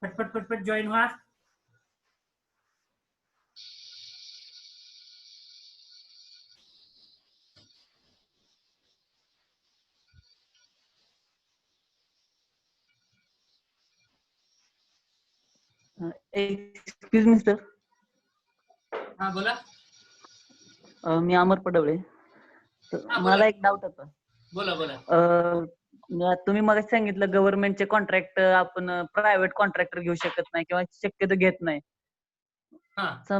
पटपट पटपट जॉईन व्हा. Excuse me sir. हा बोला. मी अमर पडवळे. हा बोला मला एक डाऊट होता. बोला बोला. तुम्ही मग सांगितलं गव्हर्नमेंटचे कॉन्ट्रॅक्ट आपण प्रायव्हेट कॉन्ट्रॅक्टर घेऊ शकत नाही किंवा शक्यतो घेत नाही. हा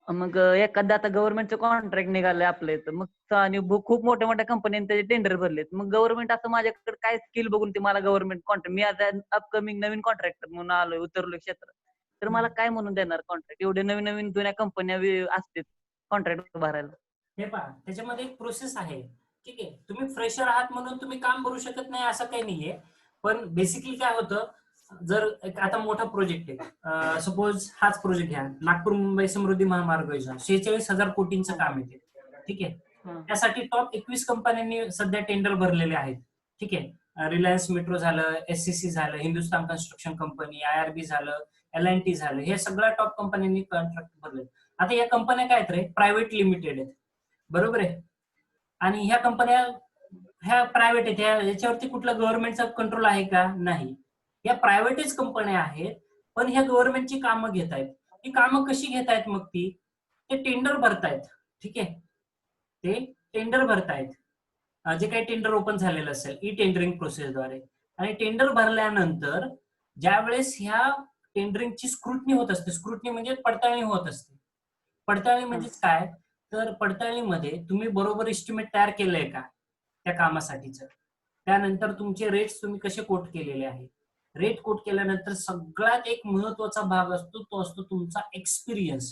मग एखादा आता गव्हर्नमेंटचे कॉन्ट्रॅक्ट निघाले आपले तर मग आणि खूप मोठ्या मोठ्या कंपन्यांनी त्याचे टेंडर भरलेत. मग गव्हर्नमेंट असं माझ्याकडे काय स्किल बघून ते मला गव्हर्नमेंट कॉन्ट्रॅक्ट, मी आता अपकमिंग नवीन कॉन्ट्रॅक्टर म्हणून आलोय उतरलोय क्षेत्रात, तर मला काय म्हणून देणार कॉन्ट्रॅक्ट? एवढे नवीन नवीन जुन्या कंपन्या असतात कॉन्ट्रॅक्ट भरायला. हे पहा, त्याच्यामध्ये एक प्रोसेस आहे. ठीक आहे, तुम्ही फ्रेशर आहात म्हणून तुम्ही काम भरू शकत नाही असं काही नाहीये. पण बेसिकली काय होतं, जर एक आता मोठा प्रोजेक्ट आहे, सपोज हाच प्रोजेक्ट घ्या, नागपूर मुंबई समृद्धी महामार्ग योजना 46,000 कोटींचं काम येते. ठीक आहे, त्यासाठी टॉप 21 कंपन्यांनी सध्या टेंडर भरलेले आहेत. ठीक आहे, रिलायन्स मेट्रो झालं, एससीसी झालं, हिंदुस्तान कन्स्ट्रक्शन कंपनी, IRB झालं, L&T झालं, हे सगळ्या टॉप कंपन्यांनी कॉन्ट्रॅक्ट भरले. आता या कंपन्या काय आहेत रे, प्रायव्हेट लिमिटेड आहेत, बरोबर आहे. आणि ह्या कंपन्या ह्या प्रायव्हेट आहेत, याच्यावरती कुठला गव्हर्नमेंटचा कंट्रोल आहे का? नाही. या प्रायव्हेटच कंपन्या आहेत, पण ह्या गव्हर्नमेंटची कामं घेत आहेत. ही कामं कशी घेत आहेत? मग ते टेंडर भरतायत. ठीक आहे, ते टेंडर भरतायत. जे काही टेंडर ओपन झालेलं असेल ई टेंडरिंग प्रोसेसद्वारे, आणि टेंडर भरल्यानंतर ज्या वेळेस ह्या टेंडरिंगची स्क्रुटनी होत असते, स्क्रुटनी म्हणजे पडताळणी होत असते. पडताळणी म्हणजेच काय, तर पडताळणीमध्ये तुम्ही बरोबर एस्टिमेट तयार केलंय का त्या कामासाठीचं, त्यानंतर तुमचे रेट्स तुम्ही कसे कोट केलेले आहे. रेट कोट केल्यानंतर सगळ्यात एक महत्वाचा भाग असतो, तो असतो तुमचा एक्सपिरियन्स.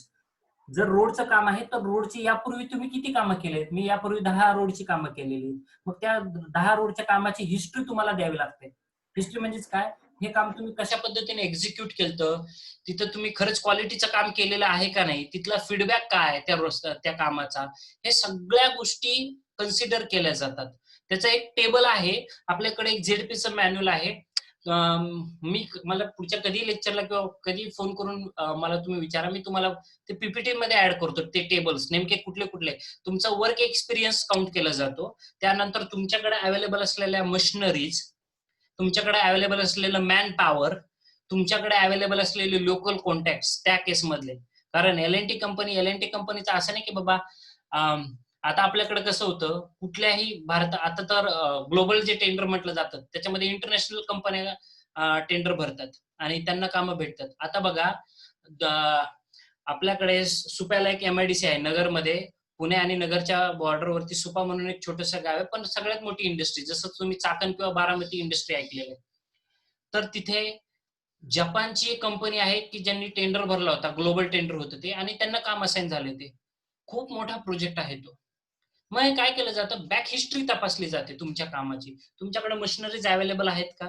जर रोडचं काम आहे तर रोडची यापूर्वी तुम्ही किती कामं केलेत? मी यापूर्वी 10 रोडची कामं केलेली. मग त्या 10 रोडच्या कामाची हिस्ट्री तुम्हाला द्यावी लागते. हिस्ट्री म्हणजेच काय, हे काम तुम्ही कशा पद्धतीने एक्झिक्यूट केलं, तिथं तुम्ही खरंच क्वालिटीचं काम केलेलं आहे का नाही, तिथला फीडबॅक काय त्या कामाचा, हे सगळ्या गोष्टी कन्सिडर केल्या जातात. त्याचं एक टेबल आहे आपल्याकडे, एक झेडपीचं मॅन्युअल आहे. मला पुढच्या कधी लेक्चरला किंवा कधी फोन करून मला तुम्ही विचारा, मी तुम्हाला ते पीपीटी मध्ये ऍड करतो. ते टेबल्स नेमके कुठले कुठले, तुमचा वर्क एक्सपिरियन्स काउंट केला जातो. त्यानंतर तुमच्याकडे अवेलेबल असलेल्या मशिनरीज, तुमच्याकडे अवेलेबल असलेलं मॅन पॉवर, तुमच्याकडे अवेलेबल असलेले लोकल कॉन्टॅक्ट त्या केसमधले. कारण L&T कंपनीचं असं नाही की बाबा आता आपल्याकडे कसं होतं, कुठल्याही भारतात आता तर ग्लोबल जे टेंडर म्हटलं जातं त्याच्यामध्ये इंटरनॅशनल कंपन्या टेंडर भरतात आणि त्यांना कामं भेटतात. आता बघा, आपल्याकडे सुप्याला एक MIDC आहे नगरमध्ये, पुणे आणि नगरच्या बॉर्डरवरती सुपा म्हणून एक छोटंसं गाव आहे, पण सगळ्यात मोठी इंडस्ट्री, जसं तुम्ही चाकण किंवा बारामती इंडस्ट्री ऐकलेलं आहे. तर तिथे जपानची एक कंपनी आहे की ज्यांनी टेंडर भरला होता, ग्लोबल टेंडर होतं ते, आणि त्यांना काम असाइन झाले. ते खूप मोठा प्रोजेक्ट आहे तो. मग काय केलं जातं, बॅक हिस्ट्री तपासली जाते तुमच्या कामाची. तुमच्याकडे मशिनरीज अवेलेबल आहेत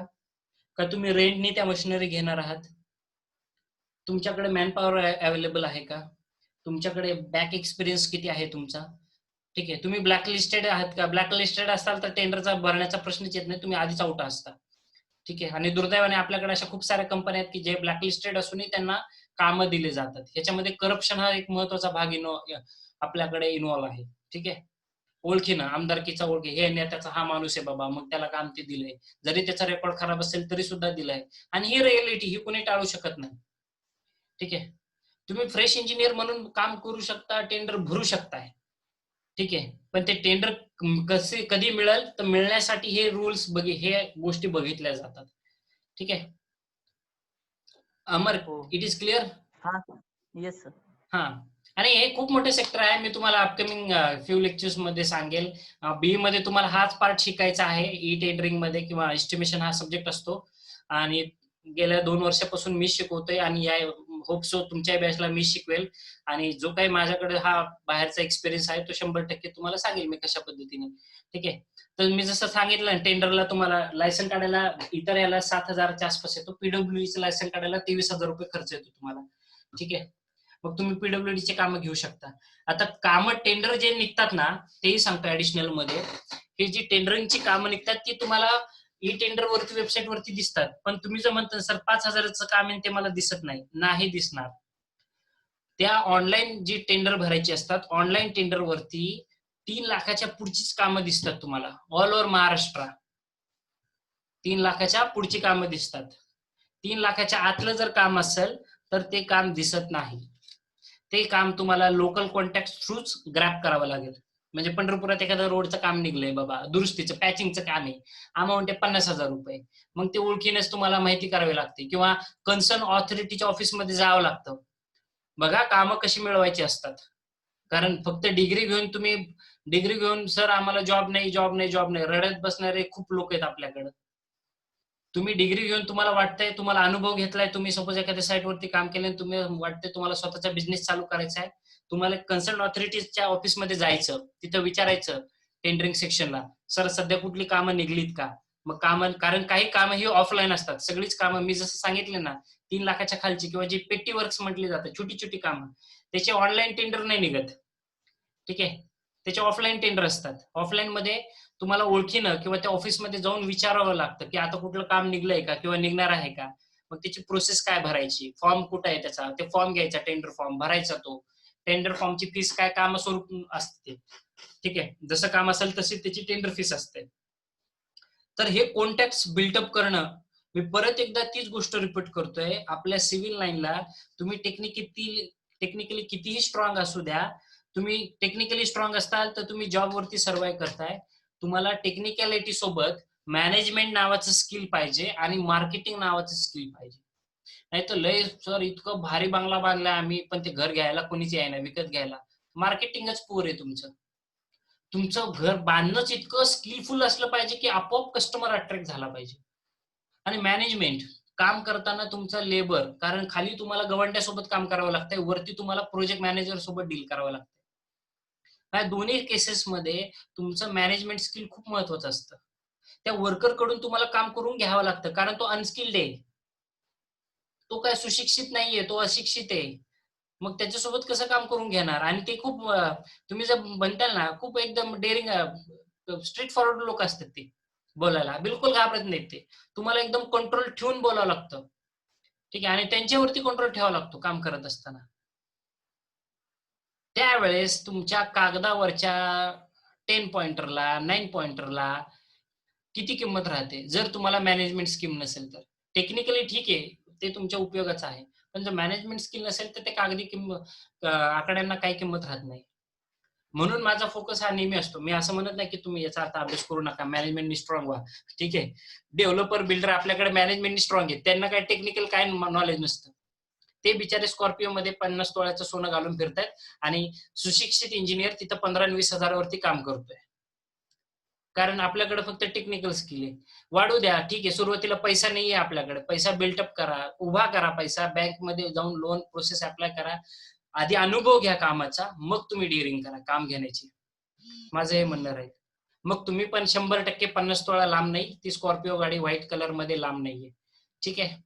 का तुम्ही रेंटनी त्या मशिनरी घेणार आहात, तुमच्याकडे मॅनपॉवर अवेलेबल आहे का, तुमच्याकडे बॅक एक्सपिरियन्स किती आहे तुमचा. ठीक आहे, तुम्ही ब्लॅकलिस्टेड आहात का, ब्लॅकलिस्टेड असाल तर टेंडरचा भरण्याचा प्रश्नच येत नाही, तुम्ही आधीच आउट असता. ठीक आहे, आणि दुर्दैवाने आपल्याकडे अशा खूप साऱ्या कंपन्या आहेत की जे ब्लॅकलिस्टेड असूनही त्यांना कामं दिले जातात. ह्याच्यामध्ये करप्शन हा एक महत्वाचा भाग आपल्याकडे इन्व्हॉल्व आहे. ठीक आहे, ओळखीनं, आमदारकीचा ओळखी, हे नेत्याचा हा माणूस आहे बाबा, मग त्याला काम ते दिलंय, जरी त्याचा रेकॉर्ड खराब असेल तरी सुद्धा दिलाय. आणि ही रिअलिटी, ही कोणी टाळू शकत नाही. ठीक आहे, तुम्ही फ्रेश इंजिनियर म्हणून काम करू शकता, टेंडर भरू शकताय. ठीक आहे, पण ते टेंडर कधी मिळेल, तर मिळण्यासाठी हे रूल्स हे गोष्टी बघितल्या जातात. ठीक आहे Amar, it is clear? Yes sir. हा, आणि हे खूप मोठे सेक्टर आहे, मी तुम्हाला अपकमिंग फ्यू लेक्चर्स मध्ये सांगेल. BE मध्ये तुम्हाला हाच पार्ट शिकायचा आहे, ई टेंडरिंग मध्ये किंवा एस्टिमेशन हा सब्जेक्ट असतो. आणि गेल्या 2 वर्षापासून मी शिकवतोय, आणि या होप सो तुमच्या बॅचला मी शिकवेल. आणि जो काही माझ्याकडे हा बाहेरचा एक्सपिरियन्स आहे तो 100% तुम्हाला सांगेल मी कशा पद्धतीने. ठीक आहे, तर मी जसं सांगितलं, टेंडरला तुम्हाला लायसन काढायला इतर याला 7,000च्या आसपास येतो, पीडब्ल्यूडीचं लायसन काढायला 23,000 रुपये खर्च येतो तुम्हाला. ठीक आहे, मग तुम्ही पीडब्ल्यूडीचे कामं घेऊ शकता. आता कामं टेंडर जे निघतात ना, तेही सांगतो ऍडिशनल मध्ये, हे जी टेंडरिंगची कामं निघतात ती तुम्हाला ई टेंडर वरती वेबसाईट वरती दिसतात, पण तुम्ही जर म्हणता सर 5,000चं काम आहे ते मला दिसत नाही, नाही दिसणार. त्या ऑनलाईन जी टेंडर भरायची असतात, ऑनलाईन टेंडर वरती 3 लाखाच्या पुढचीच कामं दिसतात तुम्हाला ऑल ओव्हर महाराष्ट्र. 3 लाखाच्या पुढची कामं दिसतात. 3 लाखाच्या आतलं जर काम असेल तर ते काम दिसत नाही. ते काम तुम्हाला लोकल कॉन्टॅक्ट थ्रूच ग्रॅप करावं लागेल. म्हणजे पंढरपुरात एखादं रोडचं काम निघलंय बाबा, दुरुस्तीचं पॅचिंगचं काम आहे, अमाऊंट आहे 50,000 रुपये, मग ते ओळखीनेच तुम्हाला माहिती करावी लागते किंवा कन्सर्न ऑथॉरिटीच्या ऑफिसमध्ये जावं लागतं. बघा कामं कशी मिळवायची असतात. कारण फक्त डिग्री घेऊन सर आम्हाला जॉब नाही रडत बसणारे खूप लोक आहेत आपल्याकडे. तुम्ही डिग्री घेऊन तुम्हाला वाटतंय, तुम्हाला अनुभव घेतलाय, तुम्ही सपोज एखाद्या साईटवरती काम केलं, तुम्ही वाटतंय तुम्हाला स्वतःचा बिझनेस चालू करायचा आहे, तुम्हाला कन्सर्न ऑथॉरिटीच्या ऑफिसमध्ये जायचं, तिथं विचारायचं टेंडरिंग सेक्शनला, सर सध्या कुठली कामं निघलीत का? मग कामं, कारण काही कामं ही ऑफलाईन असतात, सगळीच कामं मी जसं सांगितले ना 3 लाखाच्या खालची किंवा जी पेटी वर्क्स म्हटली जातात, छोटी छोटी कामं, त्याचे ऑनलाईन टेंडर नाही निघत. ठीक आहे, त्याचे ऑफलाईन टेंडर असतात. ऑफलाईन मध्ये तुम्हाला ओळखीनं किंवा त्या ऑफिसमध्ये जाऊन विचारावं लागतं की आता कुठलं काम निघलंय का किंवा निघणार आहे का, मग त्याची प्रोसेस काय भरायची, फॉर्म कुठं आहे त्याचा, ते फॉर्म घ्यायचा, टेंडर फॉर्म भरायचा, तो टेंडर फॉर्मची फीस काय काम स्वरूप असते. ठीक आहे, जसं काम असेल तशी त्याची टेंडर फीस असते. तर हे कॉन्टॅक्ट बिल्डअप करणं, मी परत एकदा तीच गोष्ट रिपीट करतोय, आपल्या सिव्हिल लाईनला तुम्ही टेक्निकली कितीही स्ट्रॉंग असू द्या, तुम्ही टेक्निकली स्ट्रॉंग असताल तर तुम्ही जॉबवरती सर्वाइव्ह करताय. तुम्हाला टेक्निकॅलिटी सोबत मॅनेजमेंट नावाचं स्किल पाहिजे आणि मार्केटिंग नावाचं स्किल पाहिजे. नाही तर लय सर इतकं भारी बांगला बांधलाय आम्ही, पण ते घर घ्यायला कोणीच यायना, विकत घ्यायला. मार्केटिंगच पूर आहे तुमचं. तुमचं घर बांधणंच इतकं स्किलफुल असलं पाहिजे की आपोआप कस्टमर अट्रॅक्ट झाला पाहिजे. आणि मॅनेजमेंट काम करताना तुमचा लेबर, कारण खाली तुम्हाला गवंड्यासोबत काम करावं लागतंय, वरती तुम्हाला प्रोजेक्ट मॅनेजर सोबत डील करावं लागतं. या दोन्ही केसेसमध्ये तुमचं मॅनेजमेंट स्किल खूप महत्वाचं असतं. त्या वर्कर कडून तुम्हाला काम करून घ्यावं लागतं, कारण तो अनस्किल्ड आहे, तो काय सुशिक्षित नाहीये, तो अशिक्षित आहे. मग त्याच्यासोबत कसं काम करून घेणार? आणि ते खूप तुम्ही जर म्हणताल ना, खूप एकदम डेअरिंग स्ट्रेट फॉरवर्ड लोक असतात ते बोलायला, बिलकुल घाबरत नाहीत ते. तुम्हाला एकदम कंट्रोल ठेवून बोलावं लागतं. ठीक आहे, आणि त्यांच्यावरती कंट्रोल ठेवावा लागतो काम करत असताना. त्यावेळेस तुमच्या कागदावरच्या 10 पॉइंटरला 9 पॉइंटरला किती किंमत राहते जर तुम्हाला मॅनेजमेंट स्किल नसेल तर. टेक्निकली ठीक आहे, ते तुमच्या उपयोगाचं आहे, पण जर मॅनेजमेंट स्किल नसेल तर ते कागदी आकड्यांना काही किंमत राहत नाही. म्हणून माझा फोकस हा नेहमी असतो. मी असं म्हणत नाही की तुम्ही याचा आता अभ्यास करू नका, मॅनेजमेंटनी स्ट्रॉंग व्हा. ठीक आहे, डेव्हलपर बिल्डर आपल्याकडे मॅनेजमेंटनी स्ट्रॉंग आहेत, त्यांना काय टेक्निकल काय नॉलेज नसतं. ते बिचारे स्कॉर्पिओ मध्ये 50 तोळ्याचं सोनं घालून फिरतात आणि सुशिक्षित इंजिनियर तिथं 15-20 हजारावरती काम करतोय, कारण आपल्याकडे फक्त टेक्निकल स्किल आहे. वाढू द्या, ठीक आहे, सुरुवातीला पैसा नाहीये आपल्याकडे, पैसा बिल्टअप करा, उभा करा पैसा, बँकमध्ये जाऊन लोन प्रोसेस अप्लाय करा, आधी अनुभव घ्या कामाचा, मग तुम्ही डिअरिंग करा काम घेण्याची. माझं हे म्हणणं राहील. मग तुम्ही पण 100% 50 तोळा लांब नाही, ती स्कॉर्पिओ गाडी व्हाईट कलर मध्ये लांब नाहीये. ठीक आहे,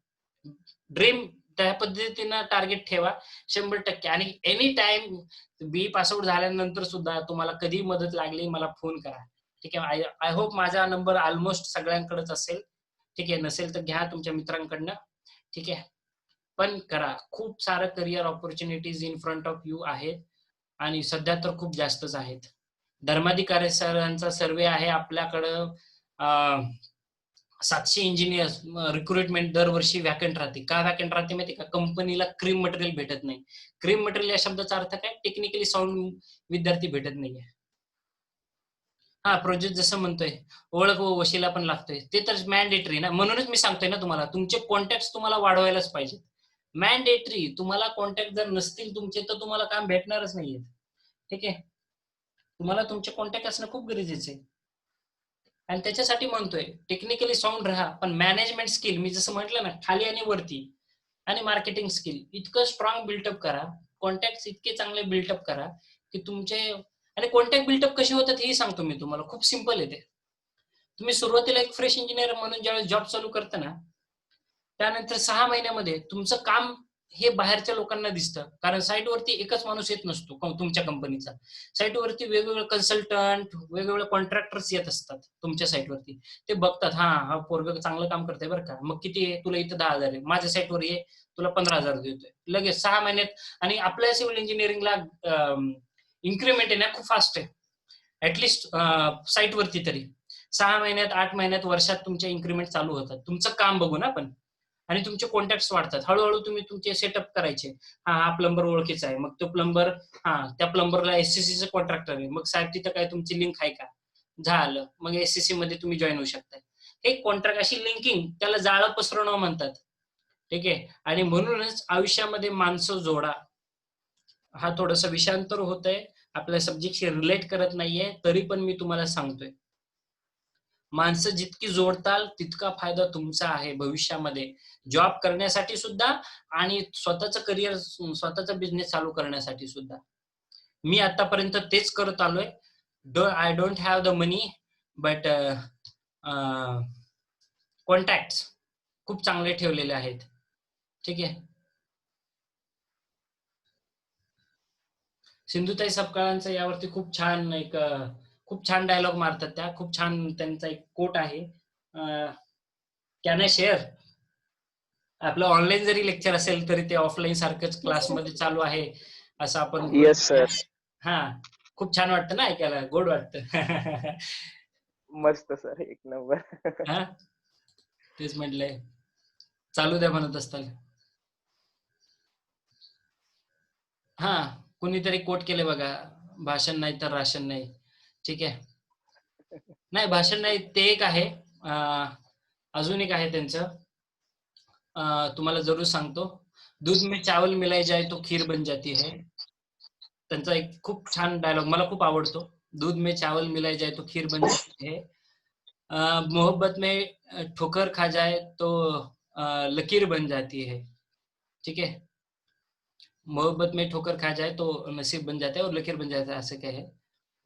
ड्रीम त्या पद्धतीनं टार्गेट ठेवा 100%. आणि एनी टाइम बी पासआउट झाल्यानंतर सुद्धा तुम्हाला कधी मदत लागली मला फोन करा. ठीक आहे, आय होप माझा नंबर ऑलमोस्ट सगळ्यांकडेच असेल. ठीक आहे, नसेल तर घ्या तुमच्या मित्रांकडनं. ठीक आहे, पण करा, खूप सारं career opportunities in front of you आहेत आणि सध्या तर खूप जास्तच आहेत. धर्माधिकारी सरांचा सर्वे आहे आपल्याकडं, 700 इंजिनियर्स रिक्रुटमेंट दरवर्षी व्हॅकंट राहते. का व्हॅकंट राहते माहिती का? कंपनीला क्रीम मटेरियल भेटत नाही. क्रीम मटेरियल या शब्दाचा अर्थ काय? टेक्निकली साऊंड विद्यार्थी भेटत नाहीये. हा, प्रोजेक्ट जसं म्हणतोय, ओळख व वशिला पण लागतोय, ते तर मॅन्डेटरी ना. म्हणूनच मी सांगतोय ना तुम्हाला, तुमचे कॉन्टॅक्ट तुम्हाला वाढवायलाच पाहिजे. मॅन्डेटरी. तुम्हाला कॉन्टॅक्ट जर नसतील तुमचे तर तुम्हाला काम भेटणारच नाहीये. ठीक आहे, तुम्हाला तुमचे कॉन्टॅक्ट असणं खूप गरजेचं आहे. आणि त्याच्यासाठी म्हणतोय टेक्निकली साऊंड राहा, पण मॅनेजमेंट स्किल मी जसं म्हटलं ना, खाली आणि वरती, आणि मार्केटिंग स्किल इतकं स्ट्रॉंग बिल्टअप करा, कॉन्टॅक्ट इतके चांगले बिल्टअप करा की तुमचे. आणि कॉन्टॅक्ट बिल्टअप कसे होतात हेही सांगतो मी तुम्हाला, खूप सिंपल आहे ते. तुम्ही सुरुवातीला एक फ्रेश इंजिनियर म्हणून ज्यावेळेस जॉब चालू करता ना, त्यानंतर 6 महिन्यामध्ये तुमचं काम हे बाहेरच्या लोकांना दिसतं, कारण साईटवरती एकच माणूस येत नसतो तुमच्या कंपनीचा. साईटवरती वेगवेगळे कन्सल्टंट, वेगवेगळे कॉन्ट्रॅक्टर्स येत असतात तुमच्या साईटवरती. ते बघतात, हा पोरग चांगलं काम करतंय बरं का, मग किती आहे तुला, इथं 10,000 आहे, माझ्या साईटवर ये, तुला 15,000 देतोय लगेच 6 महिन्यात. आणि आपल्या सिव्हिल इंजिनिअरिंगला इन्क्रीमेंट आहे ना खूप फास्ट आहे. ऍटलिस्ट साईटवरती तरी 6 महिन्यात, 8 महिन्यात, वर्षात तुमच्या इन्क्रीमेंट चालू होतात तुमचं काम बघून आपण. आणि तुमचे कॉन्टॅक्ट वाढतात. हळूहळू तुम्ही तुमचे सेटअप करायचे. हा प्लंबर ओळखीचा आहे, मग तो प्लंबर, त्या प्लंबरला एससीसीचं कॉन्ट्रॅक्टर आहे, मग साहेब तिथं काय तुमची लिंक आहे का, झालं, मग एससीसी मध्ये तुम्ही जॉईन होऊ शकता. हे कॉन्ट्रॅक्ट, अशी लिंकिंग, त्याला जाळं पसरवणं म्हणतात. ठीक आहे. आणि म्हणूनच आयुष्यामध्ये माणसं जोडा. हा थोडासा विषयांतर होत आहे, आपल्या सब्जेक्टशी रिलेट करत नाहीये, तरी पण मी तुम्हाला सांगतोय, माणसं जितकी जोडताल तितका फायदा तुमचा आहे भविष्यामध्ये, जॉब करण्यासाठी सुद्धा आणि स्वतःचं करिअर, स्वतःचा बिझनेस चालू करण्यासाठी सुद्धा. मी आतापर्यंत तेच करत आलोय. I don't have the money, but contact खूप चांगले ठेवलेले आहेत. ठीक आहे. सिंधुताई सपकाळांचं यावरती खूप छान डायलॉग मारतात त्या. खूप छान त्यांचा एक कोट आहे. Can I share? आपलं ऑनलाईन जरी लेक्चर असेल तरी ते ऑफलाईन सारखंच क्लासमध्ये चालू आहे असं आपण. Yes sir. हा, खूप छान वाटतं ना ऐकायला, गोड वाटतं. मस्त सर, एक नंबर. हा, तेच म्हटलंय, चालू द्या म्हणत असताल. हा, कुणीतरी कोट केले बघा, भाषण नाही तर राशन नाही. ठीक आहे. नाही, भाषण नाही, ते एक आहे. अजून एक आहे त्यांचं, तुम्हाला जरूर सांगतो. दूध में चावल मिलाई जाए तो खीर बन जाती है. त्यांचा एक खूप छान डायलॉग मला खूप आवडतो. दूध में चावल मिलाई जाए तो खीर बन जाती है, मोहब्बत में ठोकर खा जाए तो लकीर बन जाती है. ठीक है. मोहब्बत में ठोकर खा जाए तो नसीब बन जाता है और लकीर बन जाता है, असं काय है.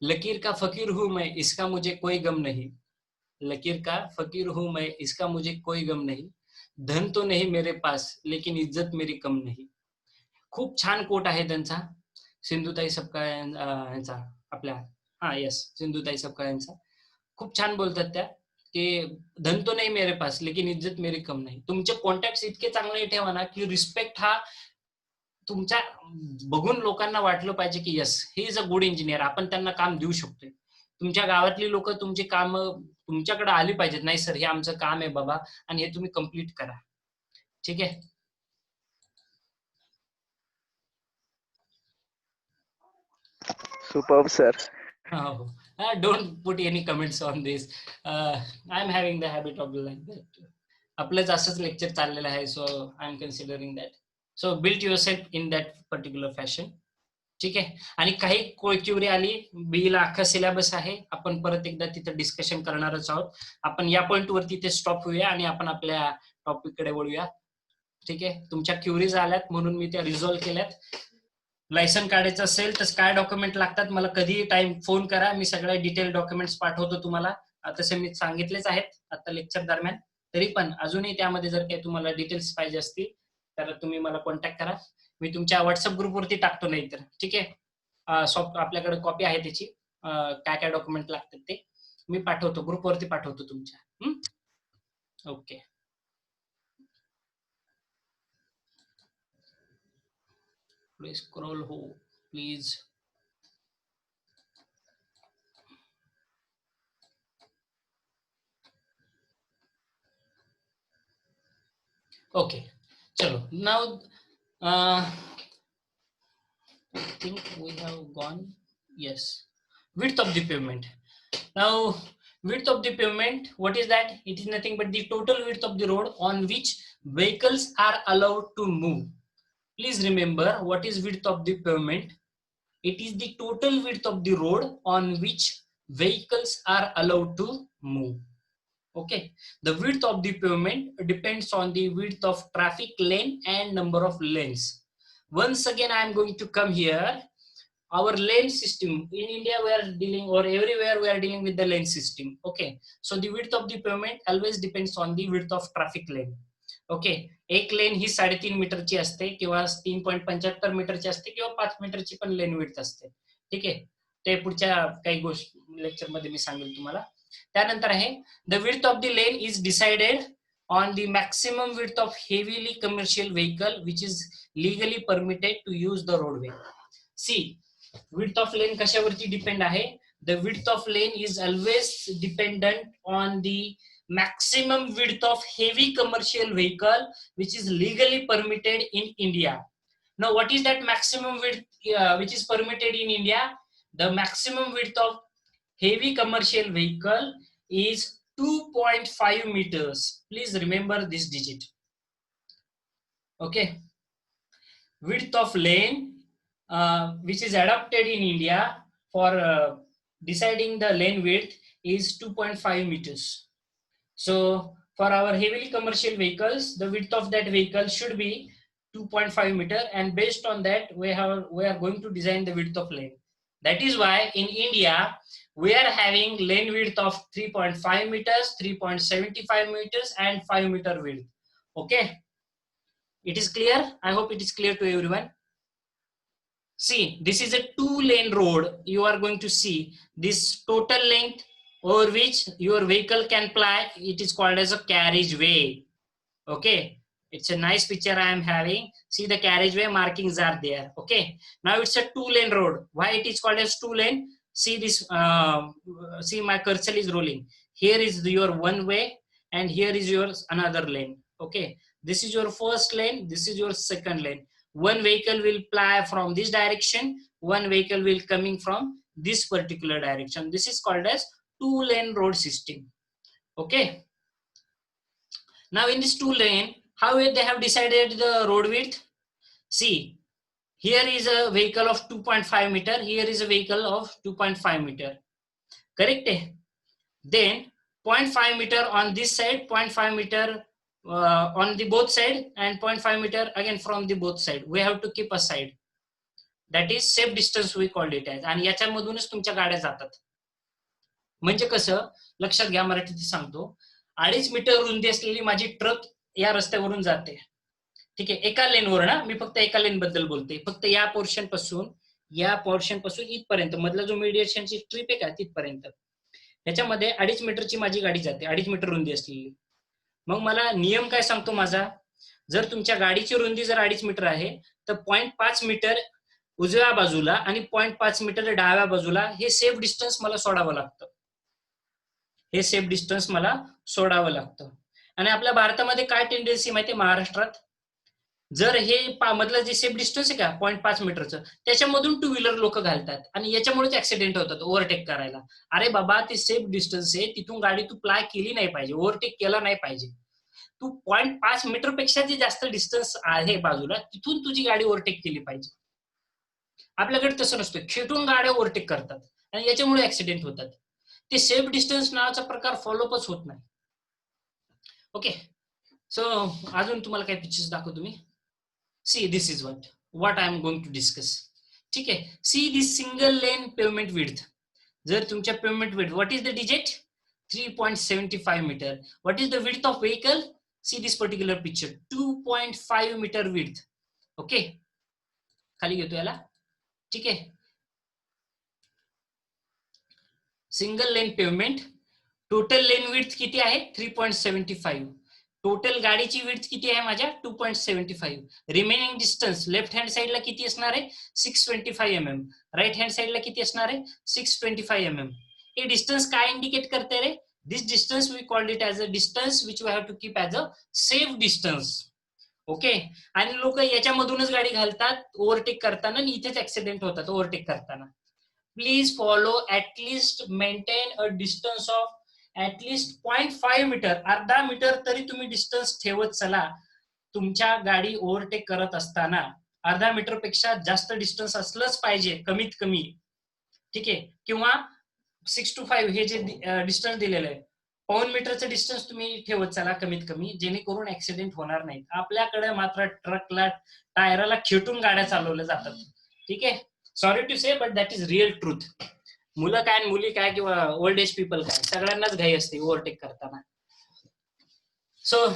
लकीर का फकीर हूं मैं, इसका मुझे कोई गम नहीं. लकीर का फकीर हूं मैं, इसका मुझे कोई गम नहीं. धन तो नहीं मेरे पास, लेकिन इज्जत मेरी कम नहीं. खूप छान कोट आहे त्यांचा, सिंधुताई सपकाळ यांचा, आपल्या सिंधुताई सपकाळ यांचा. खूप छान बोलतात त्या, की धन तो नाही मेरे पास, लेकिन इज्जत मेरी कम नाही. तुमचे कॉन्टॅक्ट इतके चांगले ठेवा ना, की रिस्पेक्ट हा तुमच्या बघून लोकांना वाटलं पाहिजे की yes, he is a good engineer, आपण त्यांना काम देऊ शकतोय. तुमच्या गावातली लोक तुमची काम तुमच्याकडे आली पाहिजेत, नाही सर हे आमचं काम आहे बाबा आणि हे तुम्ही कम्प्लीट करा. ठीक आहे. Superb sir. हो, don't put any comments on this. I am having the habit of like that. आपलंच असंच लेक्चर चाललेलं आहे, so I am considering that. So build yourself in that particular fashion. ठीक आहे. आणि काही क्युरी आली, बीला अख्खा सिलेबस आहे, आपण परत एकदा तिथं डिस्कशन करणारच आहोत. आपण या पॉइंट वरती ते स्टॉप होऊया आणि आपण आपल्या टॉपिक कडे वळूया. ठीक आहे. तुमच्या क्युरीज आल्यात म्हणून मी त्या रिझॉल्व्ह केल्यात. लायसन काढायचं असेल तर काय डॉक्युमेंट लागतात, मला कधीही टाइम फोन करा, मी सगळे डिटेल डॉक्युमेंट्स पाठवतो तुम्हाला. तसे मी सांगितलेच आहेत आता लेक्चर दरम्यान. तरी पण अजूनही त्यामध्ये जर काही तुम्हाला डिटेल्स पाहिजे असतील तर तुम्ही मला कॉन्टॅक्ट करा. मी तुमच्या व्हॉट्सअप ग्रुपवरती टाकतो, नाही तर ठीक आहे. सॉफ्ट आपल्याकडे कॉपी आहे त्याची, काय काय डॉक्युमेंट लागतात ते मी पाठवतो, ग्रुपवरती पाठवतो तुमच्या. ओके. प्लीज स्क्रॉल हो please. Okay, chalo. Now, I think we have gone. Yes, width of the pavement. Now, width of the pavement, what is that? It is nothing but the total width of the road on which vehicles are allowed to move. Please remember, what is width of the pavement? It is the total width of the road on which vehicles are allowed to move. Okay, the width of the pavement depends on the width of traffic lane and number of lanes. Once again, I am going to come here. Our lane system in India, we are dealing, or everywhere we are dealing with the lane system. Okay, so the width of the pavement always depends on the width of traffic lane. Okay, एक लेन ही 3.5 मीटरची असते किंवा 3.75 मीटरची असते किंवा 5 मीटरची पण लेन width असते. ठीक आहे, ते पुढच्या काही गोष्टी लेक्चर मध्ये मी सांगेल तुम्हाला. त्यानंतर आहे the width of the lane is decided on the maximum width of heavily commercial vehicle which is legally permitted to use the roadway. See, width of lane कशावरती डिपेंड आहे? The width of lane is always dependent on the maximum width of heavy commercial vehicle which is legally permitted in India. Now what is that maximum width which is permitted in India? The maximum width of heavy commercial vehicle is 2.5 meters. Please remember this digit. Okay, width of lane which is adopted in India for deciding the lane width is 2.5 meters. So for our heavily commercial vehicles, the width of that vehicle should be 2.5 meter, and based on that we are going to design the width of lane. That is why in India we are having lane width of 3.5 meters, 3.75 meters and 5 meter width. Okay, it is clear? I hope it is clear to everyone. See, this is a 2-lane road. You are going to see this total length over which your vehicle can ply. It is called as a carriageway. Okay, it's a nice picture I am having. See, the carriageway markings are there. Okay, now it's a 2-lane road. Why it is called as 2-lane? See this, see my cursor is rolling. Here is your one way and here is your another lane. Okay, this is your first lane, this is your second lane. One vehicle will ply from this direction, one vehicle will coming from this particular direction. This is called as 2-lane road system. Okay, now in this 2-lane, how they have decided the road width? See, here is a vehicle of 2.5 meter, here is a vehicle of 2.5 meter, correct? Then 0.5 meter on this side, 0.5 meter on the both side, and 0.5 meter again from the both side. We have to keep aside. That is safe distance we called it as. आणि याच्यामधूनच तुमच्या गाड्या जातात. म्हणजे कसं, लक्षात घ्या, मराठीत सांगतो. 2.5 मीटर रुंदी असलेली माझी ट्रक या रस्त्यावरून जाते. ठीक आहे, एका लेनवर ना, मी फक्त एका लेन बद्दल बोलते. फक्त या पोर्शन पासून इथपर्यंत मधला जो मीडिएशनची स्ट्रीप आहे का तिथपर्यंत, ह्याच्यामध्ये 2.5 मीटरची माझी गाडी जाते, 2.5 मीटर रुंदी असलेली. मग मला नियम काय सांगतो माझा, जर तुमच्या गाडीची रुंदी जर 2.5 मीटर आहे तर 0.5 मीटर उजव्या बाजूला आणि 0.5 मीटर डाव्या बाजूला हे सेफ डिस्टन्स मला सोडावं लागतं. हे सेफ डिस्टन्स मला सोडावं लागतं. आणि आपल्या भारतामध्ये काय टेंडन्सी माहितीये, महाराष्ट्रात जर हे मधलं जे सेफ डिस्टन्स आहे का 0.5 मीटरचं, त्याच्यामधून 2 व्हीलर लोक घालतात आणि याच्यामुळेच ऍक्सिडेंट होतात ओव्हरटेक करायला. अरे बाबा, ते सेफ डिस्टन्स आहे, तिथून गाडी तू प्लाय केली नाही पाहिजे, ओव्हरटेक केला नाही पाहिजे. तू 0.5 मीटर पेक्षा जे जास्त डिस्टन्स आहे बाजूला, तिथून तुझी गाडी ओव्हरटेक केली पाहिजे. आपल्याकडे तसं नसतं, खेटून गाड्या ओव्हरटेक करतात आणि याच्यामुळे ऍक्सिडेंट होतात. ते सेफ डिस्टन्स नावाचा प्रकार फॉलोअपच होत नाही. ओके, सो अजून तुम्हाला काही पिक्चर्स दाखवतो मी. See, this is what I am going to discuss. ठीक आहे, see this single lane pavement width. जर तुमच्या pavement width, what is the digit? 3.75 metre. What is the width of vehicle? See this particular picture, 2.5 metre width. Okay, खाली घेतो याला. ठीक आहे, single lane pavement, total lane width किती आहे? 3.75. Total गाडीची विड्थ किती आहे माझ्या? 2.75. रिमेनिंग डिस्टन्स लेफ्ट हँड साइडला किती असणार आहे? 625 mm. राईट हँड साइडला किती असणार आहे? 625 mm. हे डिस्टन्स काय इंडिकेट करते रे? This distance we called it as a distance which we have to keep as a safe distance. Okay, आणि लोक याच्यामधूनच गाडी घालतात ओव्हरटेक करताना आणि इथेच ऍक्सिडेंट होतात ओव्हरटेक करताना. Please follow, at least maintain a distance of at least 0.5 metre, अर्धा मीटर तरी तुम्ही डिस्टन्स ठेवत चला. तुमच्या गाडी ओव्हरटेक करत असताना अर्धा मीटर पेक्षा जास्त डिस्टन्स असलंच पाहिजे कमीत कमी. ठीक आहे, किंवा 6 to 5 हे जे डिस्टन्स दिलेलं आहे, 1 मीटरचं डिस्टन्स तुम्ही ठेवत चला कमीत कमी, जेणेकरून ऍक्सिडेंट होणार नाहीत. आपल्याकडे मात्र ट्रकला टायराला खेटून गाड्या चालवल्या जातात. ठीक आहे, sorry to say but that is real truth. मुलं काय मुली काय किंवा ओल्ड एज पीपल काय, सगळ्यांनाच घाई असते ओव्हरटेक करताना. So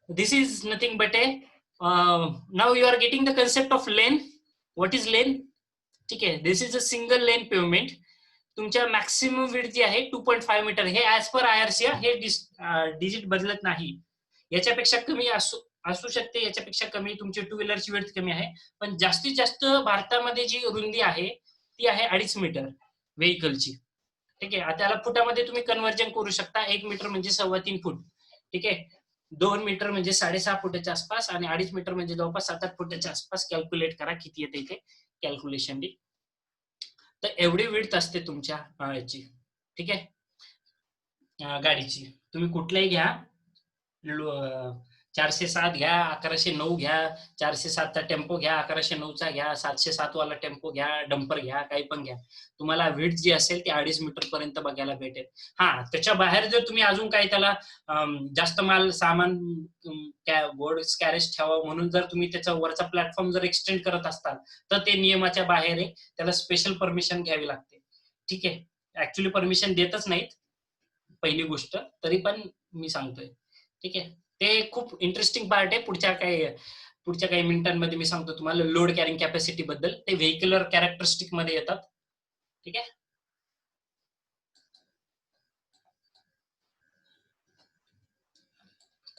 this is nothing but a now you are getting the concept of lane. What is lane? ठीक आहे, this is a single lane pavement. तुमच्या मॅक्सिमम विड्थ जी आहे 2.5 मीटर, हे ऍज पर आयआरसी हे डिजिट बदलत नाही. याच्यापेक्षा कमी असू शकते, याच्यापेक्षा कमी तुमची टू व्हीलरची विड्थ कमी आहे, पण जास्तीत जास्त भारतामध्ये जी रुंदी आहे ती आहे 2.5 मीटर व्हेकलची. ठीक आहे, त्याला फुटामध्ये तुम्ही कन्व्हर्जन करू शकता. 1 मीटर म्हणजे 3.25 फूट. ठीक आहे, 2 मीटर म्हणजे 6.5 फुटाच्या आसपास, आणि 2.5 मीटर म्हणजे जवळपास 7-8 फुटाच्या आसपास. कॅल्क्युलेट करा किती येते इथे कॅल्क्युलेशन. तर एवढी विड्थ असते तुमच्या याची. ठीक आहे, गाडीची. तुम्ही कुठल्याही घ्या, 407 घ्या, 1109 घ्या, 407चा टेम्पो घ्या, 1109चा घ्या, 707 वाला टेम्पो घ्या, डंपर घ्या, काही पण घ्या, तुम्हाला विड्थ जी असेल ती 2.5 मीटर पर्यंत बघायला भेटेल. हा, त्याच्या बाहेर जर तुम्ही अजून काही त्याला जास्त माल सामान बोर्ड कॅरेज ठेवा म्हणून जर तुम्ही त्याचा वरचा प्लॅटफॉर्म जर एक्सटेंड करत असताल तर ते नियमाच्या बाहेर आहे, त्याला स्पेशल परमिशन घ्यावी लागते. ठीक आहे, ऍक्च्युली परमिशन देतच नाहीत पहिली गोष्ट, तरी पण मी सांगतोय. ठीक आहे, ते खूप इंटरेस्टिंग पार्ट आहे. पुढच्या काही मिनिटांमध्ये मी सांगतो तुम्हाला लोड कॅरिंग कॅपॅसिटी बद्दल. ते व्हेहिक्युलर कॅरेक्टरिस्टिक मध्ये येतात. ठीक आहे,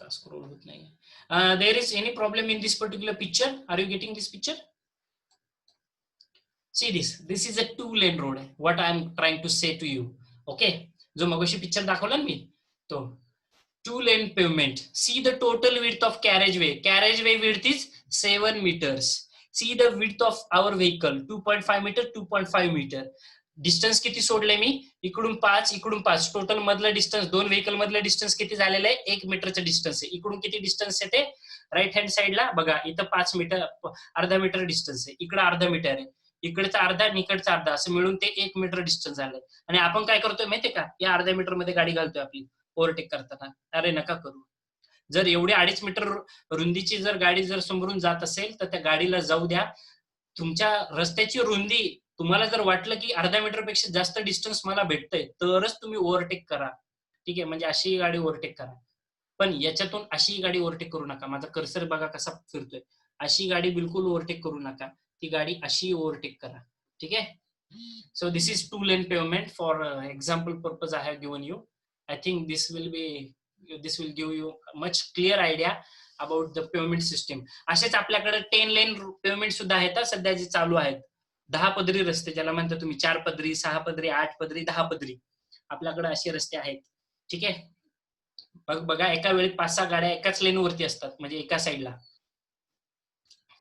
स्क्रोल होत नाही. There is any problem in this particular picture? Are you getting this picture? See this is a 2-lane road. What I am trying to say to you. Okay, जो मगाशी पिक्चर दाखवला ना मी, तो 2-lane pavement. See the total width of carriageway. Carriageway width is 7 meters. See the width of our vehicle 2.5 meter, 2.5 meter. Distance किती सोडले मी? इकडून 5, इकडून 5. Total मधलं डिस्टन्स, दोन व्हेकल मधलं डिस्टन्स किती झालेलं आहे? 1 मीटरचं डिस्टन्स आहे. इकडून किती डिस्टन्स येते? राईट हँड साईडला बघा, इथं 5 मीटर, अर्धा मीटर डिस्टन्स आहे. इकडे अर्धा मीटर आहे, इकडचा अर्धा आणि इकडचा अर्धा, असं मिळून ते 1 मीटर डिस्टन्स झालंय. आणि आपण काय करतोय माहितीये का? या अर्ध्या मीटर मध्ये गाडी घालतोय आपली ओव्हरटेक करताना. अरे नका करू. जर एवढी 2.5 मीटर रुंदीची जर गाडी जर समोरून जात असेल तर त्या गाडीला जाऊ द्या. तुमच्या रस्त्याची रुंदी, तुम्हाला जर वाटलं की अर्धा मीटर पेक्षा जास्त डिस्टन्स मला भेटतंय तरच तुम्ही ओव्हरटेक करा. ठीक आहे, म्हणजे अशी गाडी ओव्हरटेक करा. पण याच्यातून अशी गाडी ओव्हरटेक करू नका. माझा कर्सर बघा कसा फिरतोय. अशी गाडी बिलकुल ओव्हरटेक करू नका. ती गाडी अशी ओव्हरटेक करा. ठीक आहे, so this is 2-lane pavement. For example purpose I have given you. I think this will give you much clear idea about the pavement system. असेच आपल्याकडे 10-lane पेवमेंट सुद्धा आहेत सध्या जे चालू आहेत. 10 पदरी रस्ते ज्याला म्हणता तुम्ही, 4 पदरी, 6 पदरी, 8 पदरी, 10 पदरी, आपल्याकडे असे रस्ते आहेत. ठीक आहे, बघा एका वेळी 5-6 गाड्या एकाच लेन वरती असतात, म्हणजे एका साईडला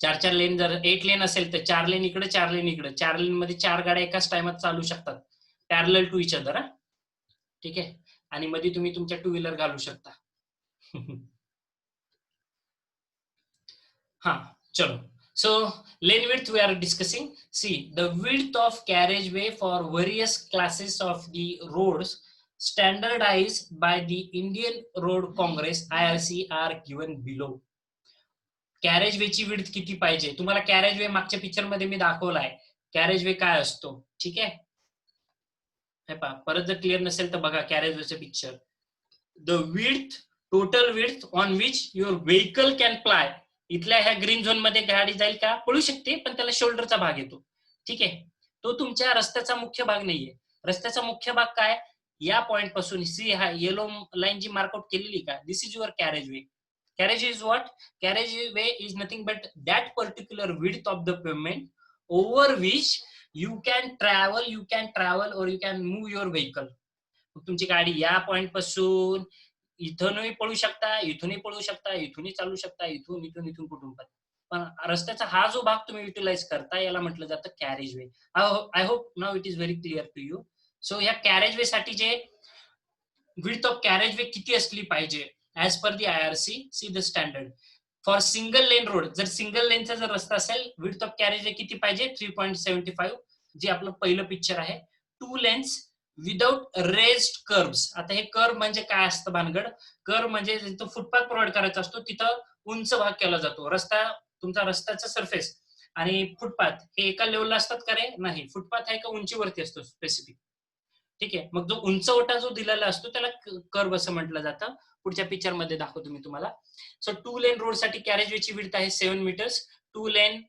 4-4 लेन. जर 8 लेन असेल तर 4 लेन इकडे, 4 लेन इकडे. 4 लेन मध्ये 4 गाड्या एकाच टाइमात चालू शकतात, पॅरलल टू इच अदर. ठीक आहे, आणि मध्ये तुम्ही तुमच्या 2 व्हीलर घालू शकता. हा, चलो. So lane width we are discussing. See, the width of carriageway for various classes of the roads standardized by the Indian Road Congress IRC are given below. Carriageway ची विड्थ किती पाहिजे तुम्हाला? कॅरेजवे मागच्या picture मध्ये मी दाखवलाय. Carriageway काय असतो, ठीक आहे. हे पहा, परत जर क्लिअर नसेल तर बघा कॅरेजवेचं picture. The width, total width on which your vehicle can ply. इथल्या ह्या ग्रीन झोन मध्ये गाडी जाईल का? पळू शकते, पण त्याला शोल्डरचा भाग येतो. ठीक आहे, तो तुमच्या रस्त्याचा मुख्य भाग नाहीये. रस्त्याचा मुख्य भाग काय? या पॉइंट पासून, सी हा येलो लाईन जी मार्कआउट केलेली का, this is your carriageway. Carriage is what? Carriageway is nothing but that particular width of the pavement over which you can travel or you can move your vehicle. तुमची गाडी या point पासून इथूनही पळू शकता, इथूनही पळू शकता, इथूनही चालू शकता, इथून कुठून पण रस्त्याचा हा जो भाग तुम्ही युटिलाइज करता याला म्हटलं जातं carriageway. I hope now it is very clear to you. So या कॅरेजवे साठी जे विड्थ ऑफ कॅरेजवे किती असली पाहिजे as per the IRC, see the standard. For single lane road, जर सिंगल लेनचा जर रस्ता असेल, width of carriage किती पाहिजे? 3.75, जे आपलं पहिलं पिक्चर आहे. 2 lanes without raised curbs. आता हे कर्व म्हणजे काय असतं भानगड? कर्व म्हणजे जिथं फुटपाथ प्रोव्हाइड करायचा असतो तिथं उंच भाग केला जातो. रस्ता, तुमचा रस्त्याचा सरफेस आणि फुटपाथ हे एका लेवलला असतात का रे? नाही. फुटपाथ आहे का उंचीवरती असतो स्पेसिफिक. ठीक आहे. मग जो उंच ओटा जो दिलेला असतो त्याला कर्व असं म्हटलं जातं. पुढच्या पिक्चर मध्ये दाखवतो मी तुम्हाला. सो 2 लेन रोड साठी कॅरेजवेची विड्थ आहे 7 metres. 2 lane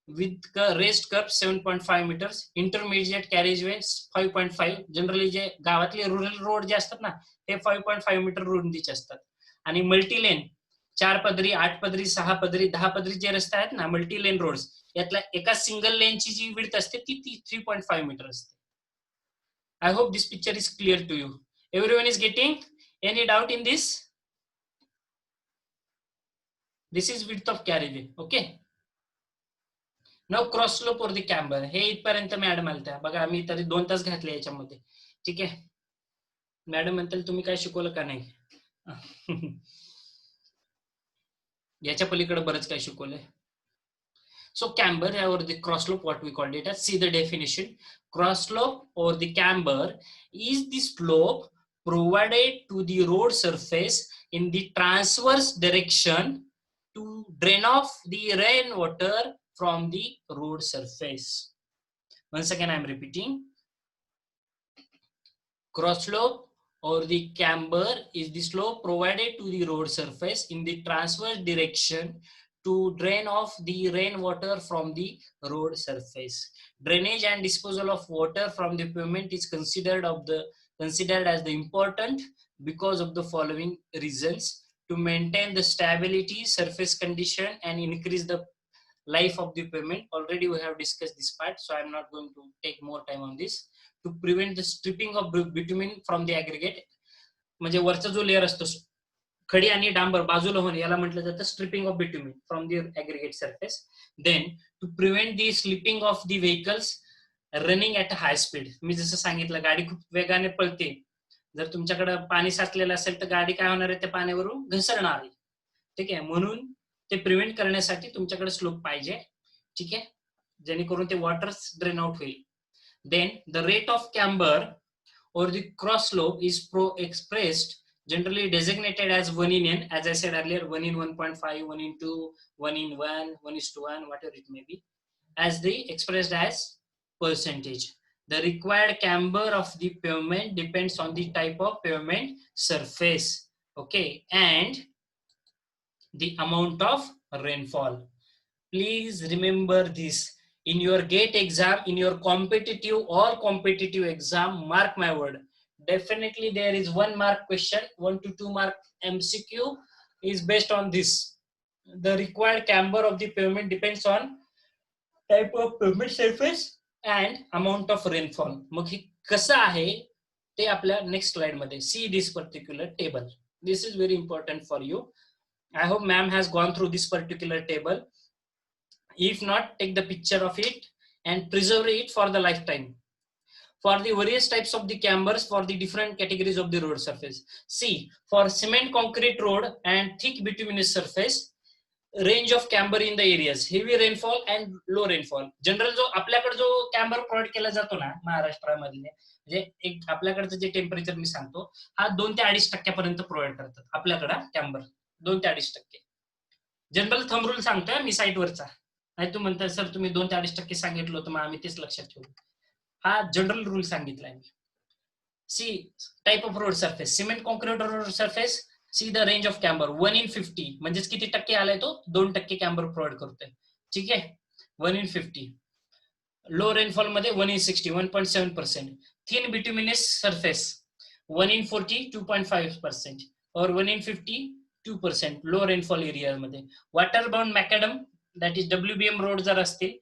with raised kerb 7.5 metres. Intermediate carriageway 5.5. Generally जे गावातले रुरल रोड जे असतात ना हे 5.5 मीटर रुंदीचे असतात. आणि मल्टी लेन 4 पदरी, 8 पदरी, 6 पदरी, 10 पदरी जे रस्ते आहेत ना मल्टी लेन रोड्स यातल्या एका सिंगल लेनची जी विड्थ असते ती 3.5 मीटर असते. I hope this picture is clear to you. Everyone is getting? Any doubt in this? This is width of carriageway. Okay. Now cross slope or the camber. हे इथपर्यंत madam आलत्या बघा. आम्ही तरी 2 तास घातले याच्यामध्ये. ठीक आहे. मॅडम म्हणतील तुम्ही काय शिकवलं का नाही. याच्या पलीकडे बरंच काय शिकवलंय. So camber or the cross slope, what we called it as, see the definition. Cross slope or the camber is the slope provided to the road surface in the transverse direction to drain off the rainwater from the road surface. Once again I am repeating. Cross slope or the camber is the slope provided to the road surface in the transverse direction to drain off the rainwater from the road surface. Drainage and disposal of water from the pavement is considered as the important because of the following reasons: to maintain the stability, surface condition, and increase the life of the pavement. Already we have discussed this part, so I am not going to take more time on this. To prevent the stripping of bitumen from the aggregate, म्हणजे वरचा जो layer असतो खडी आणि डांबर बाजूला होणे याला म्हटलं जातं stripping of bitumen from the aggregate surface. Then to prevent the slipping of the vehicles running at high speed. मी जसं सांगितलं गाडी खूप वेगाने पळते, जर तुमच्याकडे पाणी साचलेलं असेल तर गाडी काय होणार आहे, त्या पाण्यावरून घसरणार आहे. ठीक आहे. म्हणून ते प्रिव्हेंट करण्यासाठी तुमच्याकडे स्लोप पाहिजे. ठीक आहे, जेणेकरून ते वॉटर ड्रेन आउट होईल. Then the rate of camber or the cross slope is expressed generally designated as 1 in n, as I said earlier, 1 in 1.5, 1 in 2, 1 in 1, 1:1, whatever it may be, as the expressed as percentage. The required camber of the pavement depends on the type of pavement surface, okay, and the amount of rainfall. Please remember this. In your GATE exam, in your competitive exam, mark my word, definitely there is 1 mark question, 1 to 2 mark MCQ is based on this. The required camber of the pavement depends on type of pavement surface and amount of rainfall. मग हे कसं आहे ते आपल्या next slide मध्ये. See this particular table. This is very important for you. I hope ma'am has gone through this particular table. If not, take the picture of it and preserve it for the lifetime. For the various types of the cambers for the different categories of the road surface. See, for cement concrete road and thick bituminous surface, range of camber in the areas, heavy rainfall and low rainfall. General जो आपल्याकडे जो कॅम्बर provide केला जातो ना महाराष्ट्रामधले, म्हणजे एक आपल्याकडचं जे टेम्परेचर मी सांगतो हा 2 ते 2.5% पर्यंत प्रोव्हाइड करतात आपल्याकडे कॅम्बर. 2 ते 2.5%. जनरल थंब रूल सांगतोय मी साईटवरचा. नाही तू म्हणताय सर तुम्ही 2 ते 2.5% सांगितलं होतं, मग आम्ही तेच लक्षात ठेवू. हा जनरल रूल सांगितलाय मी. See type of road surface, cement concrete road surface, see the range of camber 1 in 50, म्हणजेच किती टक्के आलाय तो 2% कॅम्बर प्रोव्हाइड करतोय. ठीक आहे, 1 in 50. लो रेनफॉल मध्ये 1 in 60, 1.7%. Thin bituminous surface 1 in 40, 2.5%, और 1 in 50, 2% लो रेनफॉल एरिया मध्ये. Water bound macadam that is WBM road जर असतील,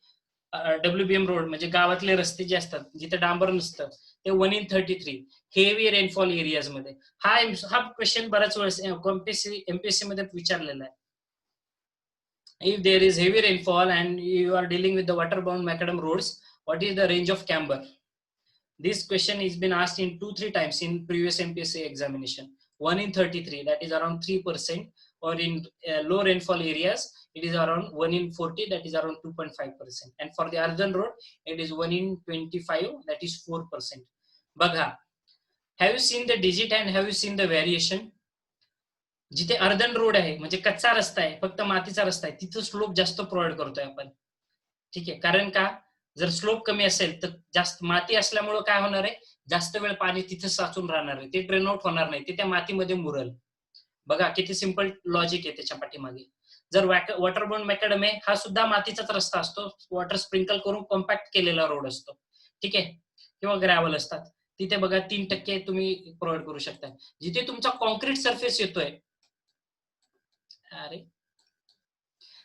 WBM रोड म्हणजे गावातले रस्ते जे असतात जिथे डांबर नसतं ते 1 in 33 हेवी रेनफॉल एरियाज मध्ये. हा क्वेश्चन बराच वेळेस एमपीएससी मध्ये विचारलेला आहे. If there is heavy rainfall and you are dealing with the water bound macadam roads, what is the range of camber? This question has been asked in 2-3 times in previous MPSC examination. 1 in 33, that is around 3%, or in low rainfall areas it is around 1 in 40, that is around 2.5%, and for the earthen road it is 1 in 25, that is 4%. Bagha, have you seen the digit and have you seen the variation? जिथे earthen road आहे म्हणजे कच्चा रस्ता आहे, फक्त मातीचा रस्ता आहे, तिथं स्लोप जास्त प्रोव्हाइड करतोय आपण. ठीक आहे, कारण का जर स्लोप कमी असेल तर जास्त माती असल्यामुळे काय होणार आहे, जास्त वेळ पाणी तिथे साचून राहणार आहे, ते ड्रेन आउट होणार नाही, ते त्या मातीमध्ये मुरल. बघा किती सिंपल लॉजिक आहे त्याच्या पाठीमागे. जर वॉटरबोर्न मॅकडॅम आहे, हा सुद्धा मातीचाच रस्ता असतो, वॉटर स्प्रिंकल करून कॉम्पॅक्ट केलेला रोड असतो, ठीक आहे, किंवा ग्रॅव्हल असतात. तिथे बघा 3% तुम्ही प्रोव्हाइड करू शकता. जिथे तुमचा कॉन्क्रीट सरफेस येतोय, अरे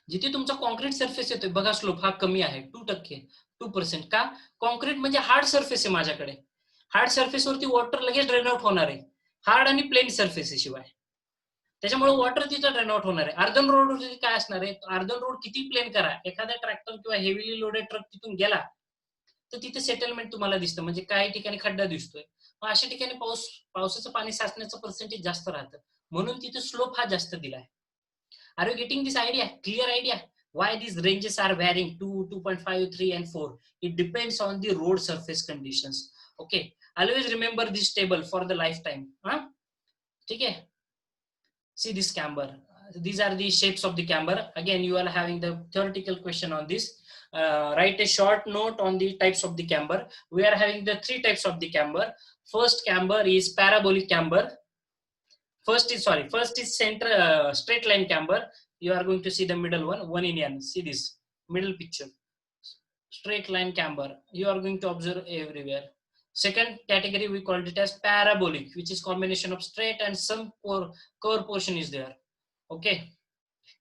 जिथे तुमचा कॉन्क्रीट सरफेस येतोय बघा, स्लोप हा कमी आहे, 2%, 2%. का? कॉन्क्रीट म्हणजे हार्ड सरफेस आहे माझ्याकडे, हार्ड सरफेसवरती वॉटर लगेच ड्रेन आउट होणार आहे, हार्ड आणि प्लेन सरफेस आहे शिवाय, त्याच्यामुळे वॉटर तिथं ड्रेन आउट होणार आहे. अर्धन रोड काय असणार आहे, अर्धन रोड किती प्लेन करा, एखादा ट्रॅक्टर किंवा हेवीली लोडेड ट्रक तिथून गेला तर तिथे सेटलमेंट तुम्हाला दिसतं, म्हणजे काही ठिकाणी खड्डा दिसतोय. मग अशा ठिकाणी पावसाचं पाणी साचण्याचं पर्सेंटेज जास्त राहतं, म्हणून तिथे स्लोप हा जास्त दिलाय. Are you getting this idea? Clear idea? Why these ranges are varying 2, 2.5, 3 and 4? It depends on the road surface conditions. Okay. Always remember this table for the lifetime. Huh? Okay. See this camber. These are the shapes of the camber. Again, you are having the theoretical question on this. Write a short note on the types of the camber. We are having the 3 types of the camber. First camber is parabolic camber. First is center straight line camber. You are going to see the middle one in N. See this middle picture, straight line camber. You are going to observe everywhere. Second category we called it as parabolic, which is combination of straight and some curve portion is there. Okay.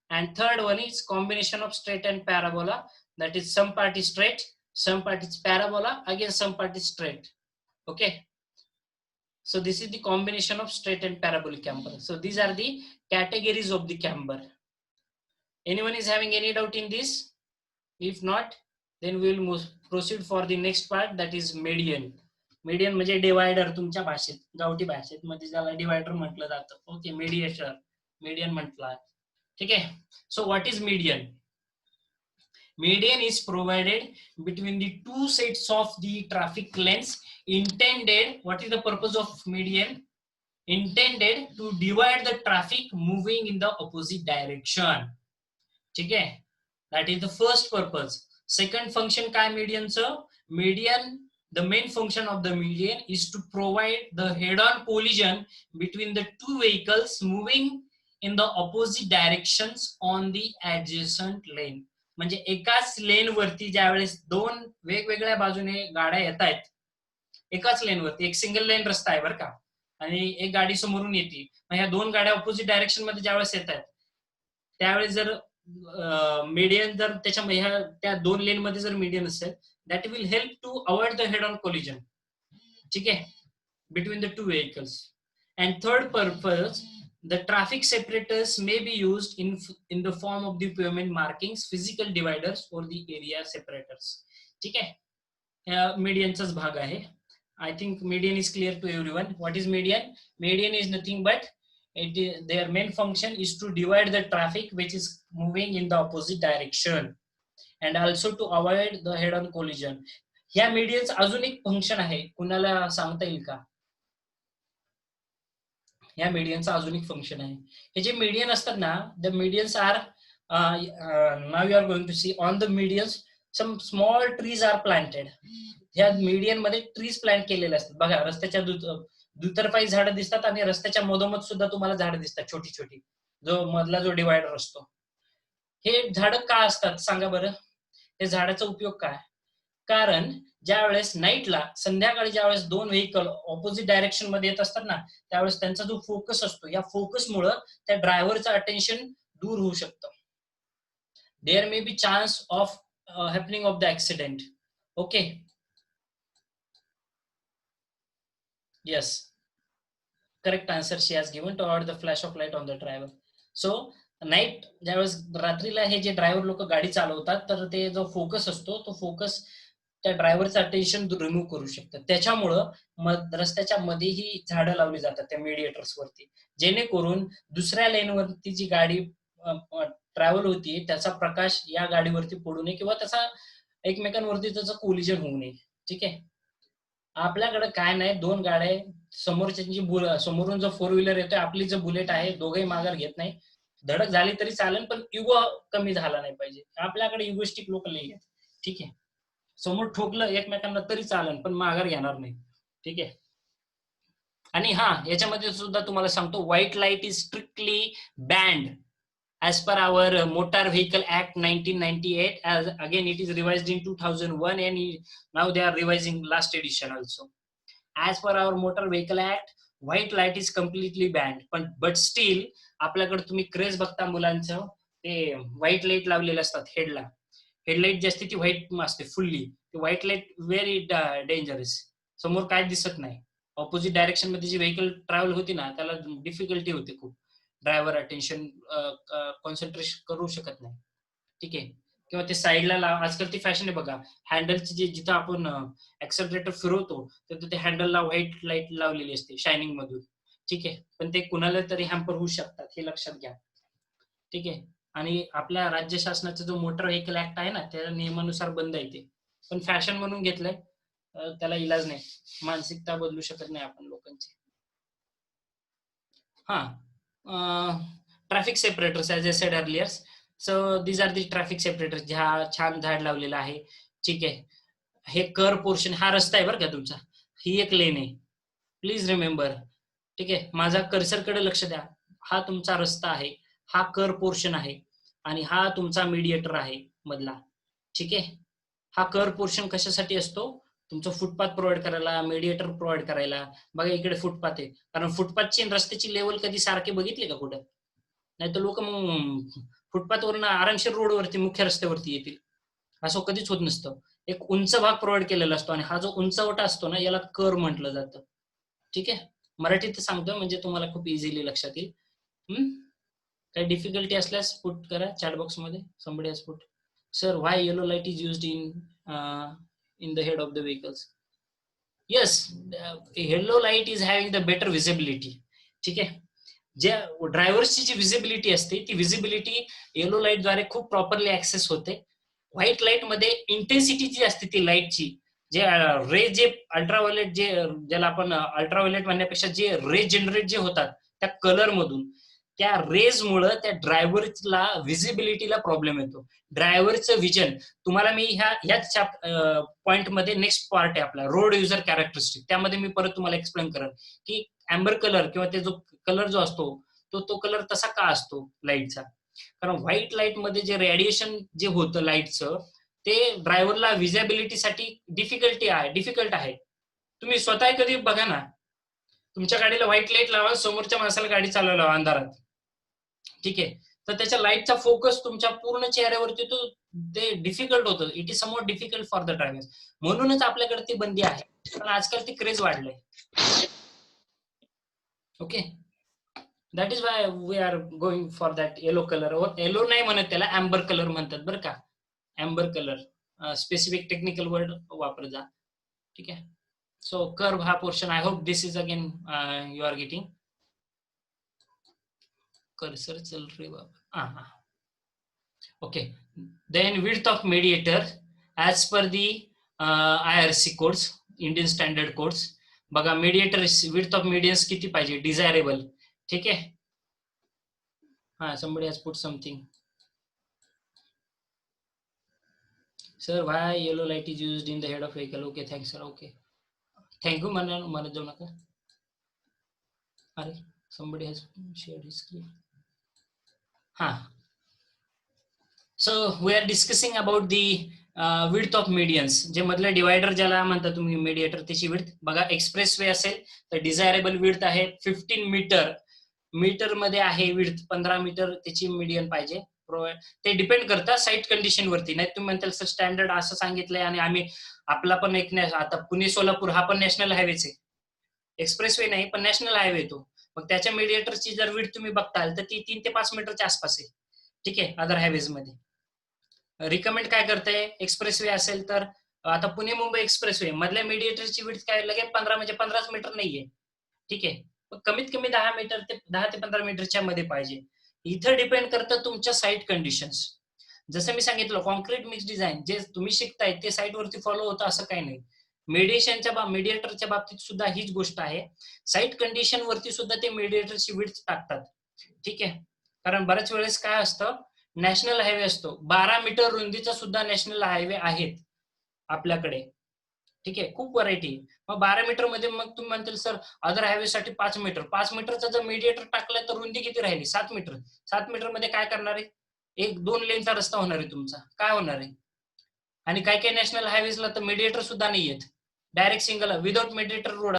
And third one is combination of straight and parabola. That is some part is straight, some part is parabola, again some part is straight. Okay. So this is the combination of straight and parabolic camber. So these are the categories of the camber. Anyone is having any doubt in this? If not, then we will proceed for the next part, that is median. Median म्हणजे divider, तुमच्या भाषेत गावठी भाषेत मध्ये ज्याला divider म्हटलं जातं. Okay, mediator, median म्हटलं, ठीक आहे. So what is median? Median is provided between the two sets of the traffic lanes intended. What is the purpose of median? Intended to divide the traffic moving in the opposite direction. Okay, that is the first purpose. Second function काय median चं? Median, the main function of the median is to provide the head-on collision between the two vehicles moving in the opposite directions on the adjacent lane. म्हणजे एकाच लेन वरती ज्यावेळेस दोन वेगवेगळ्या बाजूने गाड्या येत आहेत, एकाच लेन वरती, एक सिंगल लेन रस्ता आहे बरं का, आणि एक गाडी समोरून येते, मग ह्या दोन गाड्या ऑपोजिट डायरेक्शन मध्ये ज्यावेळेस येत आहेत त्यावेळेस जर मीडियन जर त्याच्या त्या दोन लेन मध्ये जर मीडियन असेल, that will help to avoid the head on collision, ठीक आहे, between the two vehicles. And third purpose, the traffic separators may be used in the form of the pavement markings, physical dividers or the area separators. ठीक आहे, medianचाच भाग आहे. I think median is clear to everyone. What is median? Median is nothing but their main function is to divide the traffic which is moving in the opposite direction and also to avoid the head on collision. ह्या medianचं अजून एक function आहे, कुणाला सांगता येईल का? या मीडियनचं अजून एक फंक्शन आहे. हे जे मीडियन असतात ना, the medians are now you are going to see on the medians some small trees are planted. ह्या मीडियन मध्ये ट्रीज प्लांट केलेले असतात. बघा, रस्त्याच्या दुतर्फाही झाडं दिसतात आणि रस्त्याच्या मधोमध सुद्धा तुम्हाला झाडं दिसतात छोटी छोटी, जो मधला जो डिवायडर असतो. हे झाडं का असतात सांगा बरं? हे झाडाचा उपयोग काय? कारण ज्या वेळेस नाईटला, संध्याकाळी ज्यावेळेस दोन व्हेकल ऑपोजिट डायरेक्शन मध्ये येत असतात ना, त्यावेळेस त्यांचा जो फोकस असतो, या फोकसमुळे त्या ड्रायव्हरचं अटेन्शन दूर होऊ शकतं. There may be chance of happening of the accident. Okay, yes, correct answer she has given, to avoid the flash of light on the driver. So night, ज्यावेळेस रात्रीला हे जे ड्रायव्हर लोक गाडी चालवतात, तर ते जो फोकस असतो, तो फोकस त्या ड्रायव्हरचं अटेन्शन रिमूव्ह करू शकतात. त्याच्यामुळं रस्त्याच्या मध्येही झाडं लावली जातात त्या मीडिएटर्स वरती, जेणेकरून दुसऱ्या लेनवरती जी गाडी ट्रॅव्हल होती त्याचा प्रकाश या गाडीवरती पडू नये किंवा त्याचा एकमेकांवरती त्याचं कोलिजन होऊ नये. ठीक आहे, आपल्याकडे काय नाही, दोन गाड्या समोरच्या, समोरून जो फोर व्हीलर येतोय, आपली जो बुलेट आहे, दोघेही माघार घेत नाही. धडक झाली तरी चालेल, पण युगो कमी झाला नाही पाहिजे. आपल्याकडे युगोस्टिक लोक लई आहेत. ठीक आहे, समोर ठोकलं एकमेकांना तरी चालेल, पण माघार घेणार नाही. ठीक आहे. आणि हा याच्यामध्ये सुद्धा तुम्हाला सांगतो, white light is strictly band as per our Motor Vehicle Act 1998, as again it is revised in 2001, and now they are revising last edition also. As per our Motor Vehicle Act, white light is completely banned, but still आपल्याकडे तुम्ही craze बघता मुलांचं, ते white light लावलेले असतात हेडला. Headlight जी असते ती white असते फुल्ली. ती व्हाईट लाईट व्हेरी डेंजरस. समोर काय दिसत नाही. ऑपोजिट डायरेक्शन मध्ये जी व्हेकल ट्रॅव्हल होती ना, त्याला डिफिकल्टी होते खूप. ड्रायव्हर अटेन्शन कॉन्सन्ट्रेशन करू शकत नाही. ठीक आहे. किंवा ते साईडला लाव, आजकाल ती फॅशन आहे बघा, हँडलची जे जिथं आपण ऍक्सेलरेटर फिरवतो तिथं ते हँडलला व्हाईट लाईट लावलेली असते शायनिंग मधून. ठीक आहे. पण ते कुणाला तरी हॅम्पर होऊ शकतात, हे लक्षात घ्या. ठीक आहे. आणि आपल्या राज्य शासनाचा जो मोटर व्हेकल ऍक्ट आहे ना, त्या नियमानुसार बंद आहे ते. पण फॅशन म्हणून घेतलंय, त्याला इलाज नाही. मानसिकता बदलू शकत नाही आपण लोकांची. हा, traffic separators as I said earlier. So these are the traffic separators. छान झाड लावलेलं आहे. ठीक आहे. हे कर पोर्शन, हा रस्ता आहे बरं का तुमचा, ही एक लेन आहे. Please remember. ठीक आहे. माझा कर्सरकडे लक्ष द्या. हा तुमचा रस्ता आहे, हा कर पोर्शन आहे, आणि हा तुमचा मीडिएटर आहे मधला. ठीक आहे. हा कर पोर्शन कशासाठी असतो? तुमचं फुटपाथ प्रोव्हाइड करायला, मीडिएटर प्रोव्हाइड करायला. बघा इकडे फुटपाथ आहे, कारण फुटपाथची रस्त्याची लेवल कधी सारखे बघितले का कुठं? नाही तर लोक मग फुटपाथवरून आरामशीर रोडवरती, मुख्य रस्त्यावरती येतील. असं कधीच होत नसतं. एक उंच भाग प्रोव्हाइड केलेला असतो, आणि हा जो उंचवटा असतो ना, याला कर म्हटलं जातं. ठीक आहे. मराठीत सांगतोय म्हणजे तुम्हाला खूप इझिली लक्षात येईल. काही डिफिकल्टी असल्यास पुट करा चॅट बॉक्स मध्ये. Somebody has put, sir why yellow light is used in the head of the vehicles. Yes, yellow light is having the better visibility. ठीक आहे. जे ड्रायव्हर्सची जी विजिबिलिटी असते, ती विजिबिलिटी येलो लाईट द्वारे खूप प्रॉपरली ऍक्सेस होते. White light मध्ये intensity जी असते ती लाईटची, जे रे, जे अल्ट्राव्हायोलेट, जे ज्याला आपण अल्ट्राव्हायोलेट म्हणण्यापेक्षा जे रे जनरेट जे होतात त्या कलर मधून, त्या रेज मुळे त्या ड्रायव्हरला विजिबिलिटीला प्रॉब्लेम येतो. ड्रायव्हरचं विजन, तुम्हाला मी ह्याच पॉइंट मध्ये नेक्स्ट पार्ट आहे आपला रोड युजर कॅरेक्टरिस्टिक, त्यामध्ये मी परत तुम्हाला एक्सप्लेन करेन की अँबर कलर किंवा ते जो कलर जो असतो तो कलर तसा का असतो लाईटचा. कारण व्हाईट लाईट मध्ये जे रेडिएशन जे होतं लाईटचं, ते ड्रायव्हरला विजिबिलिटीसाठी डिफिकल्ट आहे. तुम्ही स्वतः कधी बघा ना, तुमच्या गाडीला व्हाईट लाईट लावा, समोरच्या माणसाला गाडी चालवायला लावा अंधारात. ठीक आहे. तर त्याच्या लाईटचा फोकस तुमच्या पूर्ण चेहऱ्यावरती तो ते डिफिकल्ट होतं. It is समॉट difficult for the driver. म्हणूनच आपल्याकडे ती बंदी आहे. पण आजकाल ती क्रेज वाढलंय. Okay. That is why we are going for that yellow colour. Yellow नाही म्हणत त्याला, अँबर कलर म्हणतात बरं का. Amber colour specific technical word वापर जा. ठीक आहे. सो कर्व हा portion, I hope this is again you are getting. Cursor चल रे बाबा. Okay. Then width of mediator as per the IRC codes, Indian Standard Codes. बघा mediator width of medians किती पाहिजे, desirable. ठीक आहे. हा, somebody has put something. Sir, why yellow light is used in the head of vehicle? Okay, thanks sir. Okay. Thank you. म्हणत जाऊ नका. अरे, somebody has shared his screen. हा. So we are discussing about the width of medians. जे मधलं divider ज्याला म्हणता तुम्ही मीडिएटर, त्याची विड्थ बघा. एक्सप्रेस वे असेल तर डिझायरेबल विड्थ आहे 15 मीटर. मीटर मध्ये आहे विड्थ 15 मीटर, त्याची मीडियन पाहिजे. ते डिपेंड करतं साईट कंडिशन वरती. नाही तुम्ही म्हणताल सर स्टँडर्ड असं सांगितलंय, आणि आम्ही आपला पण एक आता पुणे सोलापूर हा पण नॅशनल हायवेच आहे, एक्सप्रेस वे नाही पण नॅशनल हायवे तो. मग त्याच्या मीडिएटरची जर विड्थ तुम्ही बघताल तर ती 3 ते 5 मीटरच्या आसपास आहे. ठीक आहे. अदर हायवेज मध्ये रिकमेंड काय करताय, एक्सप्रेस वे असेल तर आता पुणे मुंबई एक्सप्रेस वे मधल्या मीडिएटरची विड्थ काय लगेच 15 म्हणजे 15 मीटर नाहीये. ठीक आहे. कमीत कमी 10 मीटर ते 10 ते 15 मीटरच्या मध्ये पाहिजे. इथं डिपेंड करतं तुमच्या साईट कंडिशन्स. जसं मी सांगितलं कॉन्क्रीट मिक्स डिझाईन जे तुम्ही शिकताय ते साईट वरती फॉलो होतं असं काही नाही. मीडिएटरच्या बाबतीत सुद्धा हीच गोष्ट आहे. साईट कंडिशन वरती सुद्धा ते मीडिएटरची विड्थ टाकतात. ठीक आहे. कारण बऱ्याच वेळेस काय असतं, नॅशनल हायवे असतो, 12 मीटर रुंदीचा सुद्धा नॅशनल हायवे आहेत आपल्याकडे. ठीक आहे, खूप व्हरायटी. मग 12 मीटर मध्ये मग तुम्ही म्हणतील सर अदर हायवे साठी 5 मीटर, 5 मीटरचा जर मीडिएटर टाकला तर रुंदी किती राहिली? 7 मीटर. 7 मीटर मध्ये काय करणार आहे? एक 2 लेनचा रस्ता होणार आहे तुमचा, काय होणार आहे? आणि काही काही नॅशनल हायवेजला तर मीडिएटर सुद्धा नाहीयेत, direct single without mediator road